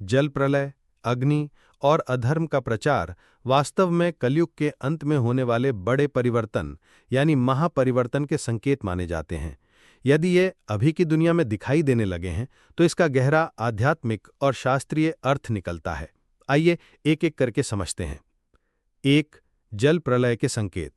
जल प्रलय, अग्नि और अधर्म का प्रचार वास्तव में कलयुग के अंत में होने वाले बड़े परिवर्तन यानी महापरिवर्तन के संकेत माने जाते हैं। यदि ये अभी की दुनिया में दिखाई देने लगे हैं तो इसका गहरा आध्यात्मिक और शास्त्रीय अर्थ निकलता है। आइए एक एक करके समझते हैं। 1. जल प्रलय के संकेत।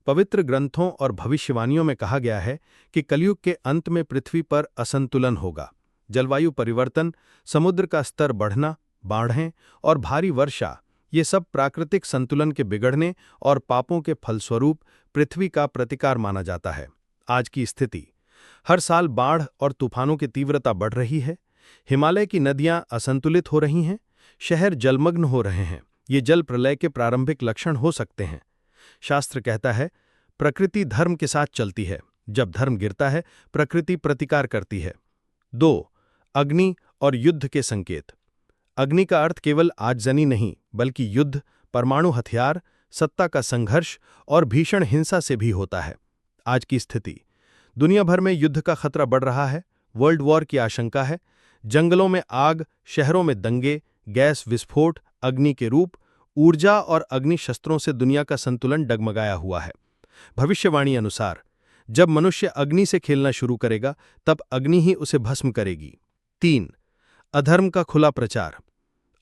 पवित्र ग्रंथों और भविष्यवाणियों में कहा गया है कि कलयुग के अंत में पृथ्वी पर असंतुलन होगा। जलवायु परिवर्तन, समुद्र का स्तर बढ़ना, बाढ़ें और भारी वर्षा, ये सब प्राकृतिक संतुलन के बिगड़ने और पापों के फलस्वरूप पृथ्वी का प्रतिकार माना जाता है। आज की स्थिति: हर साल बाढ़ और तूफानों की तीव्रता बढ़ रही है। हिमालय की नदियां असंतुलित हो रही हैं। शहर जलमग्न हो रहे हैं। ये जल प्रलय के प्रारंभिक लक्षण हो सकते हैं। शास्त्र कहता है, प्रकृति धर्म के साथ चलती है। जब धर्म गिरता है, प्रकृति प्रतिकार करती है। 2. अग्नि और युद्ध के संकेत। अग्नि का अर्थ केवल आगजनी नहीं, बल्कि युद्ध, परमाणु हथियार, सत्ता का संघर्ष और भीषण हिंसा से भी होता है। आज की स्थिति: दुनिया भर में युद्ध का खतरा बढ़ रहा है। वर्ल्ड वॉर की आशंका है। जंगलों में आग, शहरों में दंगे, गैस विस्फोट, अग्नि के रूप, ऊर्जा और अग्नि शस्त्रों से दुनिया का संतुलन डगमगाया हुआ है। भविष्यवाणी अनुसार जब मनुष्य अग्नि से खेलना शुरू करेगा, तब अग्नि ही उसे भस्म करेगी। 3. अधर्म का खुला प्रचार।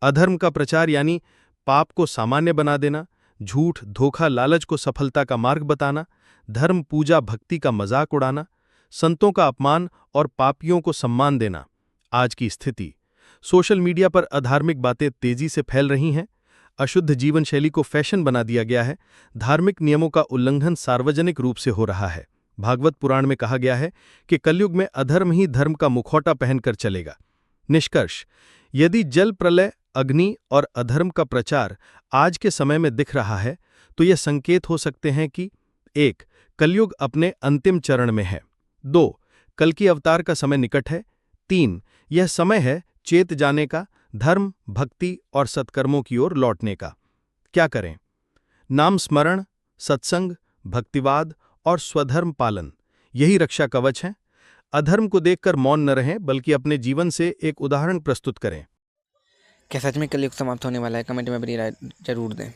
अधर्म का प्रचार यानी पाप को सामान्य बना देना, झूठ, धोखा, लालच को सफलता का मार्ग बताना, धर्म, पूजा, भक्ति का मजाक उड़ाना, संतों का अपमान और पापियों को सम्मान देना। आज की स्थिति: सोशल मीडिया पर अधार्मिक बातें तेजी से फैल रही हैं। अशुद्ध जीवन शैली को फैशन बना दिया गया है। धार्मिक नियमों का उल्लंघन सार्वजनिक रूप से हो रहा है। भागवत पुराण में कहा गया है कि कलयुग में अधर्म ही धर्म का मुखौटा पहनकर चलेगा। निष्कर्ष: यदि जल प्रलय, अग्नि और अधर्म का प्रचार आज के समय में दिख रहा है, तो ये संकेत हो सकते हैं कि 1. कलयुग अपने अंतिम चरण में है। 2. कल की अवतार का समय निकट है। 3. यह समय है चेत जाने का, धर्म, भक्ति और सत्कर्मों की ओर लौटने का। क्या करें? नाम स्मरण, सत्संग, भक्तिवाद और स्वधर्म पालन, यही रक्षा कवच है। अधर्म को देखकर मौन न रहें, बल्कि अपने जीवन से एक उदाहरण प्रस्तुत करें। क्या सच में कलयुग समाप्त होने वाला है? कमेंट में अपनी राय जरूर दें।